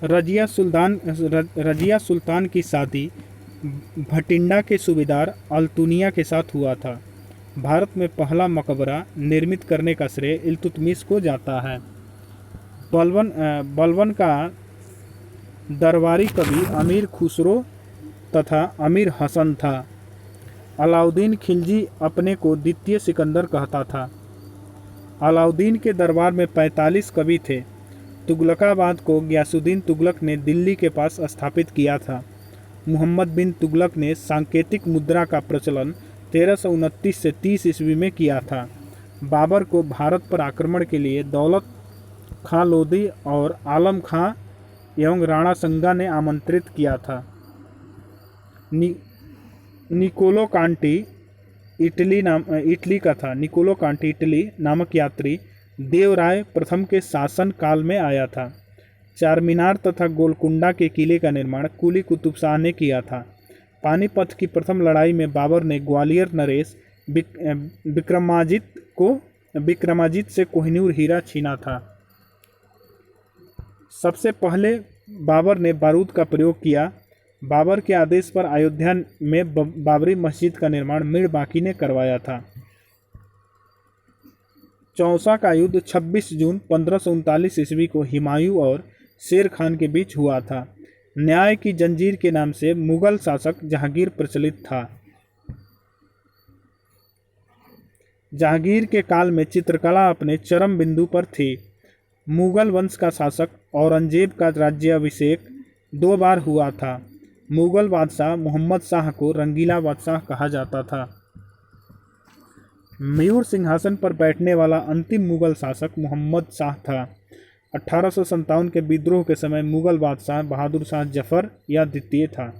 रजिया सुल्तान की शादी भटिंडा के सूबेदार अल्तुनिया के साथ हुआ था। भारत में पहला मकबरा निर्मित करने का श्रेय इल्तुतमिश को जाता है। बलबन का दरबारी कवि अमीर खुसरो तथा अमीर हसन था। अलाउद्दीन खिलजी अपने को द्वितीय सिकंदर कहता था। अलाउद्दीन के दरबार में 45 कवि थे। तुगलकाबाद को गयासुद्दीन तुगलक ने दिल्ली के पास स्थापित किया था। मोहम्मद बिन तुगलक ने सांकेतिक मुद्रा का प्रचलन 1329 से 30 ईस्वी में किया था। बाबर को भारत पर आक्रमण के लिए दौलत खां लोदी और आलम खां एवं राणा संगा ने आमंत्रित किया था। निकोलो कांटी इटली नामक यात्री देवराय प्रथम के शासन काल में आया था। चार मीनार तथा गोलकुंडा के किले का निर्माण कुली कुतुब शाह ने किया था। पानीपत की प्रथम लड़ाई में बाबर ने ग्वालियर नरेश विक्रमाजित से कोहिनूर हीरा छीना था। सबसे पहले बाबर ने बारूद का प्रयोग किया। बाबर के आदेश पर अयोध्या में बाबरी मस्जिद का निर्माण मीर बाकी ने करवाया था। चौसा का युद्ध 26 जून 1539 ईस्वी को हुमायूं और शेर खान के बीच हुआ था। न्याय की जंजीर के नाम से मुगल शासक जहांगीर प्रचलित था। जहांगीर के काल में चित्रकला अपने चरम बिंदु पर थी। मुगल वंश का शासक औरंगजेब का राज्याभिषेक 2 बार हुआ था। मुगल बादशाह मोहम्मद शाह को रंगीला बादशाह कहा जाता था। मयूर सिंहासन पर बैठने वाला अंतिम मुगल शासक मोहम्मद शाह था। 1857 के विद्रोह के समय मुगल बादशाह बहादुर शाह जफर या द्वितीय था।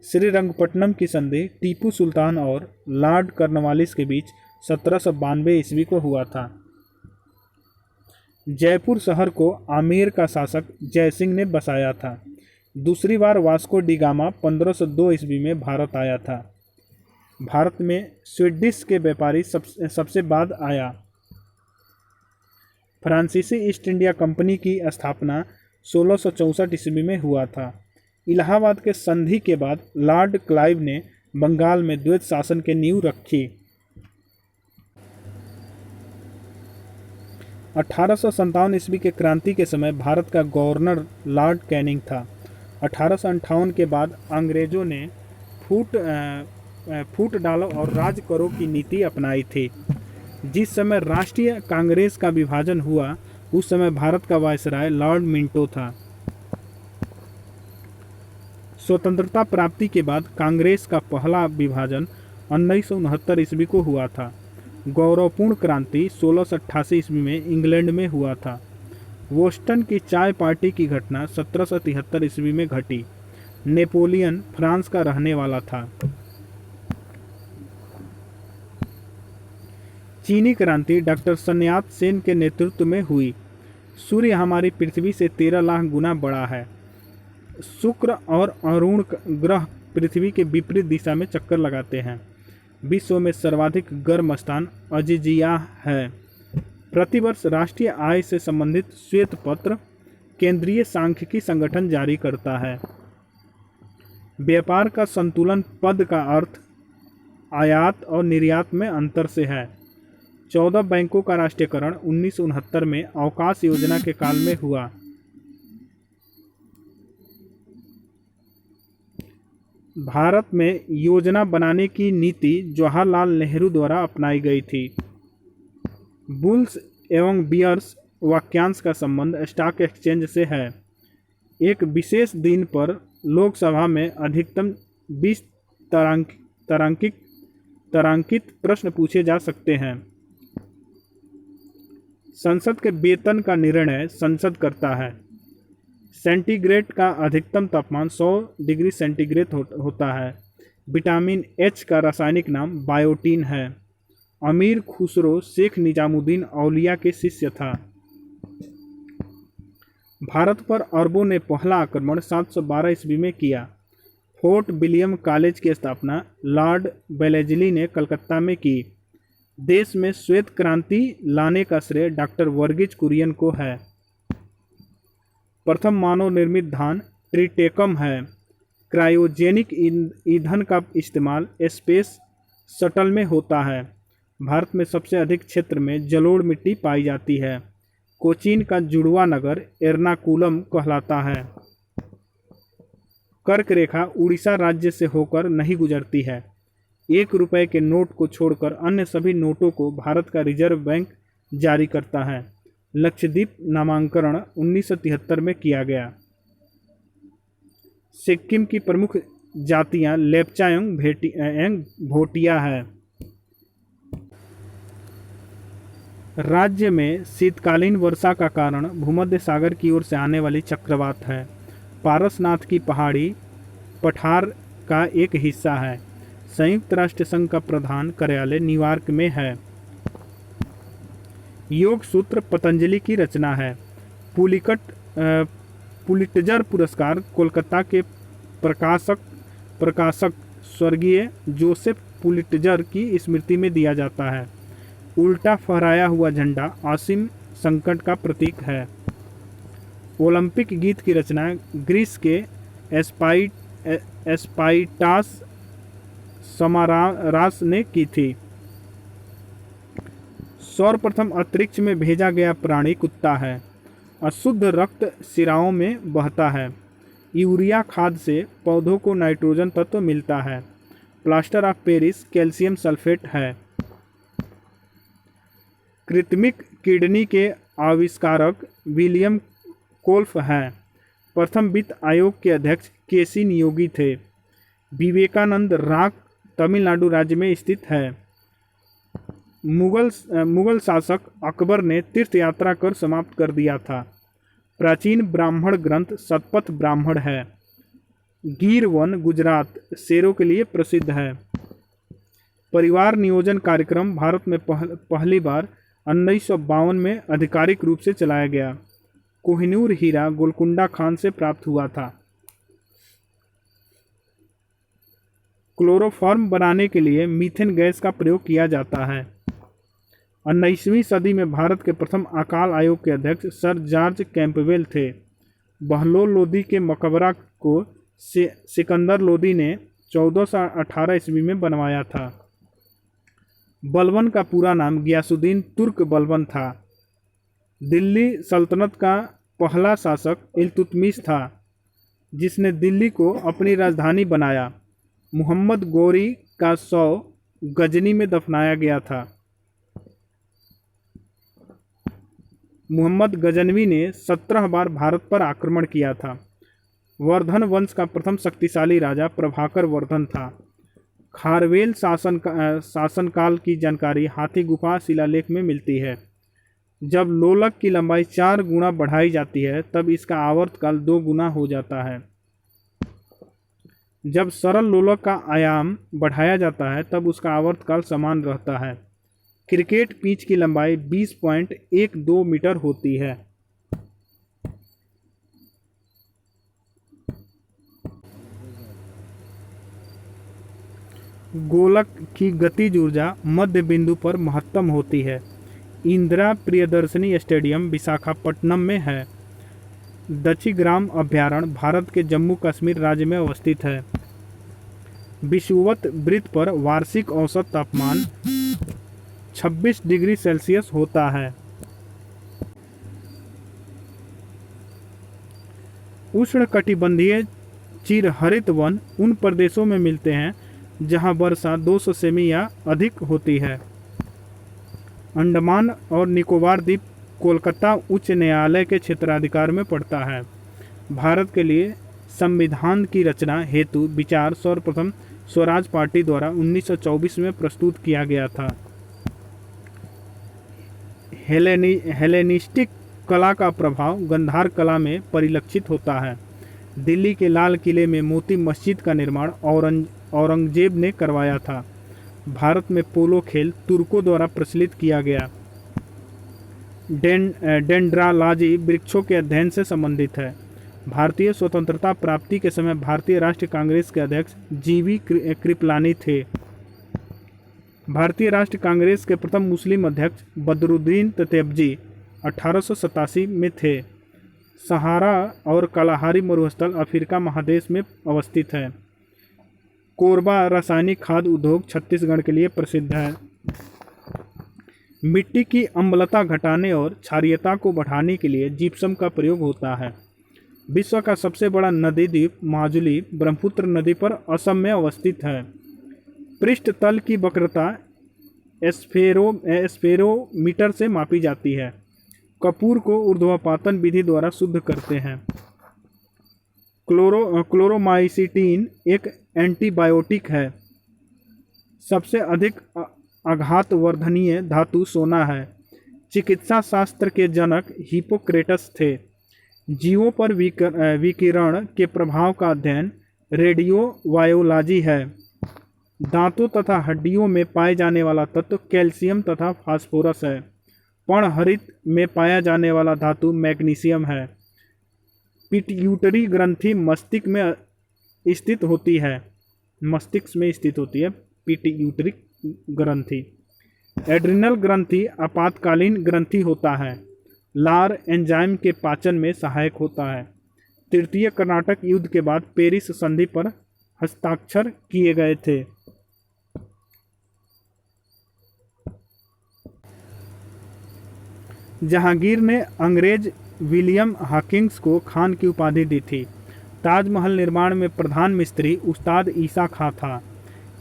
श्रीरंगपट्टनम की संधि टीपू सुल्तान और लॉर्ड कॉर्नवालिस के बीच 1792 ईस्वी को हुआ था। जयपुर शहर को आमेर का शासक जयसिंह ने बसाया था। दूसरी बार वास्को डी गामा 1502 ईस्वी में भारत आया था। भारत में स्वीडिश के व्यापारी सबसे बाद आया। फ्रांसीसी ईस्ट इंडिया कंपनी की स्थापना 1664 ईस्वी में हुआ था। इलाहाबाद के संधि के बाद लॉर्ड क्लाइव ने बंगाल में द्वैत शासन के नींव रखी। 1857 ईस्वी के क्रांति के समय भारत का गवर्नर लॉर्ड कैनिंग था। 1858 के बाद अंग्रेजों ने फूट डालो और राज करो की नीति अपनाई थी। जिस समय राष्ट्रीय कांग्रेस का विभाजन हुआ उस समय भारत का वायसराय लॉर्ड मिंटो था। स्वतंत्रता प्राप्ति के बाद कांग्रेस का पहला विभाजन 1969 ईस्वी को हुआ था। गौरवपूर्ण क्रांति 1688 ईस्वी में इंग्लैंड में हुआ था। बोस्टन की चाय पार्टी की घटना 1773 ईस्वी में घटी। नेपोलियन फ्रांस का रहने वाला था। चीनी क्रांति डॉक्टर सन यात सेन के नेतृत्व में हुई। सूर्य हमारी पृथ्वी से 13 लाख गुना बड़ा है। शुक्र और अरुण ग्रह पृथ्वी के विपरीत दिशा में चक्कर लगाते हैं। विश्व में सर्वाधिक गर्म स्थान अजीजिया है। प्रतिवर्ष राष्ट्रीय आय से संबंधित श्वेत पत्र केंद्रीय सांख्यिकी संगठन जारी करता है। व्यापार का संतुलन पद का अर्थ आयात और निर्यात में अंतर से है। 14 बैंकों का राष्ट्रीयकरण 1969 में अवकाश योजना के काल में हुआ। भारत में योजना बनाने की नीति जवाहरलाल नेहरू द्वारा अपनाई गई थी। बुल्स एवं बियर्स वाक्यांश का संबंध स्टॉक एक्सचेंज से है। एक विशेष दिन पर लोकसभा में अधिकतम 20 तारांकित प्रश्न पूछे जा सकते हैं। संसद के वेतन का निर्णय संसद करता है। सेंटीग्रेड का अधिकतम तापमान 100 डिग्री सेंटीग्रेड होता है। विटामिन एच का रासायनिक नाम बायोटीन है। अमीर खुसरो शेख निजामुद्दीन औलिया के शिष्य था। भारत पर अरबों ने पहला आक्रमण 712 ईस्वी में किया। फोर्ट विलियम कॉलेज की स्थापना लॉर्ड वेलेस्ली ने कलकत्ता में की। देश में श्वेत क्रांति लाने का श्रेय डॉक्टर वर्गीज कुरियन को है। प्रथम मानव निर्मित धान ट्रिटेकम है। क्रायोजेनिक ईंधन का इस्तेमाल स्पेस शटल में होता है। भारत में सबसे अधिक क्षेत्र में जलोढ़ मिट्टी पाई जाती है। कोचीन का जुड़वा नगर एर्नाकुलम कहलाता है। कर्क रेखा उड़ीसा राज्य से होकर नहीं गुजरती है। 1 रुपये के नोट को छोड़कर अन्य सभी नोटों को भारत का रिजर्व बैंक जारी करता है। लक्षद्वीप नामांकन 1973 में किया गया। सिक्किम की प्रमुख जातियां लेप्चा एवं भोटिया है। राज्य में शीतकालीन वर्षा का कारण भूमध्य सागर की ओर से आने वाली चक्रवात है। पारसनाथ की पहाड़ी पठार का एक हिस्सा है। संयुक्त राष्ट्र संघ का प्रधान कार्यालय न्यूयॉर्क में है। योग सूत्र पतंजलि की रचना है। पुलिट्जर पुरस्कार कोलकाता के प्रकाशक स्वर्गीय जोसेफ पुलिट्जर की स्मृति में दिया जाता है। उल्टा फहराया हुआ झंडा असीम संकट का प्रतीक है। ओलंपिक गीत की रचना ग्रीस के एस्पाइटास समारास ने की थी। सर्वप्रथम अंतरिक्ष में भेजा गया प्राणी कुत्ता है। अशुद्ध रक्त सिराओं में बहता है। यूरिया खाद से पौधों को नाइट्रोजन तत्व मिलता है। Plaster of Paris calcium sulphate है। कृत्रिमिक किडनी के आविष्कारक विलियम कोल्फ हैं। प्रथम वित्त आयोग के अध्यक्ष केसी नियोगी थे। विवेकानंद रॉक तमिलनाडु राज्य में स्थित है। मुगल शासक अकबर ने तीर्थ यात्रा कर समाप्त कर दिया था। प्राचीन ब्राह्मण ग्रंथ शतपथ ब्राह्मण है। गिर वन गुजरात शेरों के लिए प्रसिद्ध है। परिवार नियोजन कार्यक्रम भारत में पहली बार 1952 में आधिकारिक रूप से चलाया गया। कोहिनूर हीरा गोलकुंडा खान से प्राप्त हुआ था। क्लोरोफॉर्म बनाने के लिए मीथेन गैस का प्रयोग किया जाता है। 19वीं सदी में भारत के प्रथम अकाल आयोग के अध्यक्ष सर जॉर्ज कैंपबेल थे। बहलोल लोदी के मकबरा को सिकंदर लोदी ने 1418 ईस्वी में बनवाया था। बलबन का पूरा नाम गियासुद्दीन तुर्क बलबन था। दिल्ली सल्तनत का पहला शासक इल्तुतमिश था, जिसने दिल्ली को अपनी राजधानी बनाया। मुहम्मद गौरी का शव गजनी में दफनाया गया था। मुहम्मद गजनवी ने 17 बार भारत पर आक्रमण किया था। वर्धन वंश का प्रथम शक्तिशाली राजा प्रभाकर वर्धन था। खारवेल शासनकाल की जानकारी हाथी गुफा शिलालेख में मिलती है। जब लोलक की लंबाई 4 गुना बढ़ाई जाती है तब इसका आवर्तकाल 2 गुना हो जाता है। जब सरल लोलक का आयाम बढ़ाया जाता है तब उसका आवर्तकाल समान रहता है। क्रिकेट पिच की लंबाई 20.12 मीटर होती है। गोलक की गतिज ऊर्जा मध्य बिंदु पर महत्तम होती है। इंदिरा प्रियदर्शनी स्टेडियम विशाखापट्टनम में है। दक्षिग्राम अभयारण्य भारत के जम्मू कश्मीर राज्य में अवस्थित है। विषुवत वृत्त पर वार्षिक औसत तापमान 26 डिग्री सेल्सियस होता है। उष्णकटिबंधीय चिरहरित वन उन प्रदेशों में मिलते हैं जहां वर्षा 200 सेमी या अधिक होती है। अंडमान और निकोबार द्वीप कोलकाता उच्च न्यायालय के क्षेत्राधिकार में पड़ता है। भारत के लिए संविधान की रचना हेतु विचार सर्वप्रथम स्वराज पार्टी द्वारा 1924 में प्रस्तुत किया गया था। हेलेनिस्टिक कला का प्रभाव गंधार कला में परिलक्षित होता है। दिल्ली के लाल किले में मोती मस्जिद का निर्माण औरंगजेब ने करवाया था। भारत में पोलो खेल तुर्कों द्वारा प्रचलित किया गया। डेंड्रालॉजी वृक्षों के अध्ययन से संबंधित है। भारतीय स्वतंत्रता प्राप्ति के समय भारतीय राष्ट्रीय कांग्रेस के अध्यक्ष जीवी कृपलानी थे। भारतीय राष्ट्रीय कांग्रेस के प्रथम मुस्लिम अध्यक्ष बदरुद्दीन तैयबजी 1887 में थे। सहारा और कलाहारी मरुस्थल अफ्रीका महादेश में अवस्थित है। कोरबा रासायनिक खाद्य उद्योग छत्तीसगढ़ के लिए प्रसिद्ध है। मिट्टी की अम्लता घटाने और क्षारीयता को बढ़ाने के लिए जिप्सम का प्रयोग होता है। विश्व का सबसे बड़ा नदी द्वीप माजुली ब्रह्मपुत्र नदी पर असम में अवस्थित है। पृष्ठ तल की वक्रता स्फेरोमीटर से मापी जाती है। कपूर को ऊर्ध्वपातन विधि द्वारा शुद्ध करते हैं। क्लोरोमाइसिटीन एक एंटीबायोटिक है। सबसे अधिक आघातवर्धनीय धातु सोना है। चिकित्सा शास्त्र के जनक हिप्पोक्रेटस थे। जीवों पर विकिरण के प्रभाव का अध्ययन रेडियोवायोलॉजी है। दांतों तथा हड्डियों में पाए जाने वाला तत्व कैल्शियम तथा फास्फोरस है। पर्णहरित में पाया जाने वाला धातु मैग्नीशियम है। पिट्यूटरी ग्रंथि मस्तिष्क में स्थित होती है। पिट्यूटरी ग्रंथि। एड्रिनल ग्रंथि आपातकालीन ग्रंथि होता है। लार एंजाइम के पाचन में सहायक होता है। तृतीय कर्नाटक युद्ध के बाद पेरिस संधि पर हस्ताक्षर किए गए थे। जहांगीर ने अंग्रेज विलियम हॉकिंस को खान की उपाधि दी थी। ताजमहल निर्माण में प्रधान मिस्त्री उस्ताद ईसा खां था।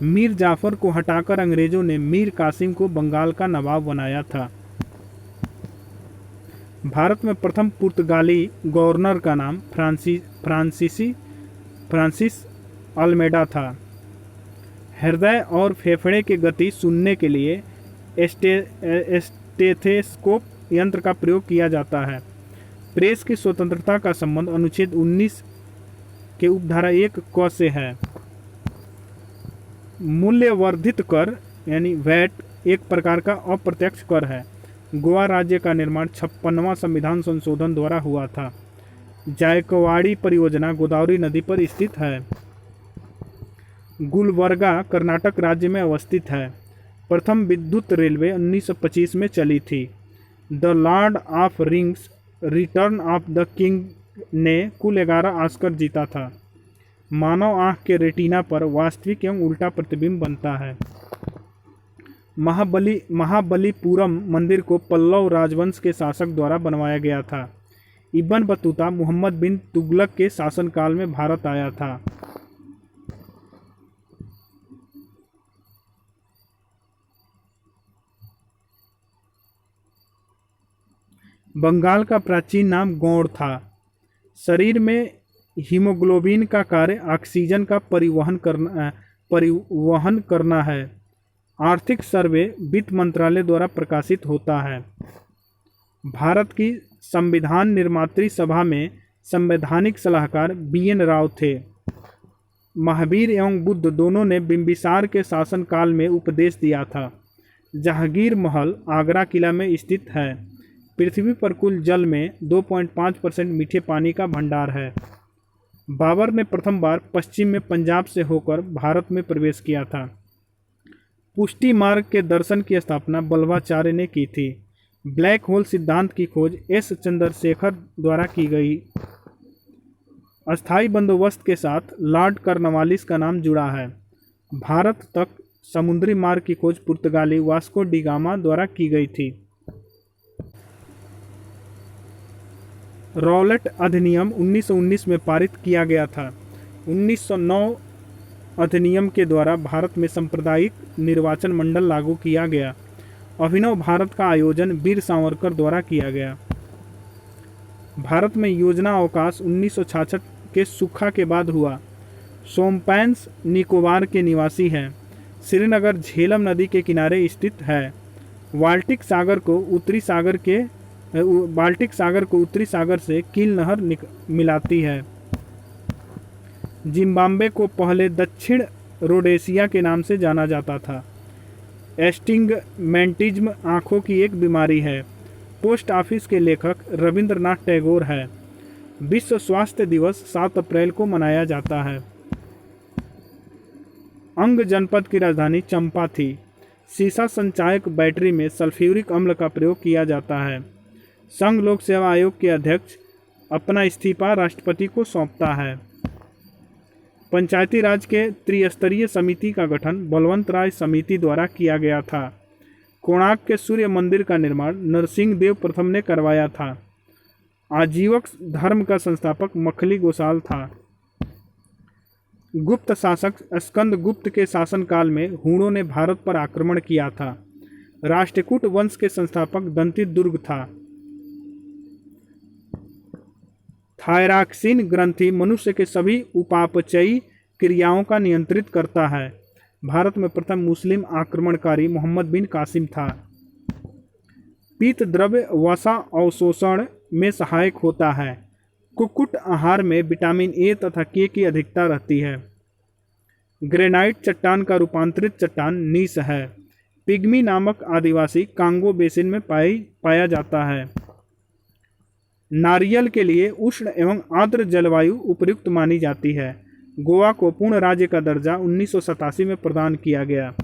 मीर जाफर को हटाकर अंग्रेजों ने मीर कासिम को बंगाल का नवाब बनाया था। भारत में प्रथम पुर्तगाली गवर्नर का नाम फ्रांसिस अल्मेडा था। हृदय और फेफड़े की गति सुनने के लिए स्टेथोस्कोप यंत्र का प्रयोग किया जाता है। प्रेस की स्वतंत्रता का संबंध अनुच्छेद 19 के उपधारा 1 क से है। मूल्यवर्धित कर यानी वैट एक प्रकार का अप्रत्यक्ष कर है। गोवा राज्य का निर्माण 56वां संविधान संशोधन द्वारा हुआ था। जायकवाड़ी परियोजना गोदावरी नदी पर स्थित है। गुलबर्गा कर्नाटक राज्य में अवस्थित है। प्रथम विद्युत रेलवे 1925 में चली थी। The Lord of rings return of the king ने कुल 11 ऑस्कर जीता था। मानव आँख के रेटिना पर वास्तविक एवं उल्टा प्रतिबिंब बनता है। महाबलीपुरम मंदिर को पल्लव राजवंश के शासक द्वारा बनवाया गया था। इब्न बतूता मोहम्मद बिन तुगलक के शासनकाल में भारत आया था। बंगाल का प्राचीन नाम गौड़ था। शरीर में हीमोग्लोबिन का कार्य ऑक्सीजन का परिवहन करना है। आर्थिक सर्वे वित्त मंत्रालय द्वारा प्रकाशित होता है। भारत की संविधान निर्मात्री सभा में संवैधानिक सलाहकार BN राव थे। महावीर एवं बुद्ध दोनों ने बिंबिसार के शासनकाल में उपदेश दिया था। जहांगीर महल आगरा किला में स्थित है। पृथ्वी पर कुल जल में 2.5% मीठे पानी का भंडार है। बाबर ने प्रथम बार पश्चिम में पंजाब से होकर भारत में प्रवेश किया था। पुष्टि मार्ग के दर्शन की स्थापना बल्लभाचार्य ने की थी। ब्लैक होल सिद्धांत की खोज S चंद्रशेखर द्वारा की गई। अस्थायी बंदोबस्त के साथ लॉर्ड कॉर्नवालिस का नाम जुड़ा है। भारत तक समुद्री मार्ग की खोज पुर्तगाली वास्को डी गामा द्वारा की गई थी। रॉलेट अधिनियम 1919 में पारित किया गया था। 1909 अधिनियम के द्वारा भारत में सांप्रदायिक निर्वाचन मंडल लागू किया गया। अभिनव भारत का आयोजन वीर सावरकर द्वारा किया गया। भारत में योजना अवकाश 1966 के सूखा के बाद हुआ। सोमपैंस निकोबार के निवासी हैं। श्रीनगर झेलम नदी के किनारे स्थित है। बाल्टिक सागर को उत्तरी सागर से कील नहर मिलाती है। जिम्बाब्वे को पहले दक्षिण रोडेशिया के नाम से जाना जाता था। एस्टिग्मेटिज्म आँखों की एक बीमारी है। पोस्ट ऑफिस के लेखक रविंद्रनाथ टैगोर है। विश्व स्वास्थ्य दिवस 7 अप्रैल को मनाया जाता है। अंग जनपद की राजधानी चंपा थी। सीसा संचायक बैटरी में सल्फ्यूरिक अम्ल का प्रयोग किया जाता है। संघ लोक सेवा आयोग के अध्यक्ष अपना इस्तीफा राष्ट्रपति को सौंपता है। पंचायती राज के त्रिस्तरीय समिति का गठन बलवंत राय समिति द्वारा किया गया था। कोणार्क के सूर्य मंदिर का निर्माण नरसिंह देव प्रथम ने करवाया था। आजीवक धर्म का संस्थापक मखली गोसाल था। गुप्त शासक स्कंद गुप्त के शासनकाल में हूणों ने भारत पर आक्रमण किया था। राष्ट्रकूट वंश के संस्थापक दंतिदुर्ग था। थायरॉक्सिन ग्रंथि मनुष्य के सभी उपापचयी क्रियाओं का नियंत्रित करता है। भारत में प्रथम मुस्लिम आक्रमणकारी मोहम्मद बिन कासिम था। पीत द्रव्य वसा अवशोषण में सहायक होता है। कुक्कुट आहार में विटामिन ए तथा के की अधिकता रहती है। ग्रेनाइट चट्टान का रूपांतरित चट्टान नीस है। पिग्मी नामक आदिवासी कांगो बेसिन में पाया जाता है। नारियल के लिए उष्ण एवं आर्द्र जलवायु उपयुक्त मानी जाती है। गोवा को पूर्ण राज्य का दर्जा 1987 में प्रदान किया गया।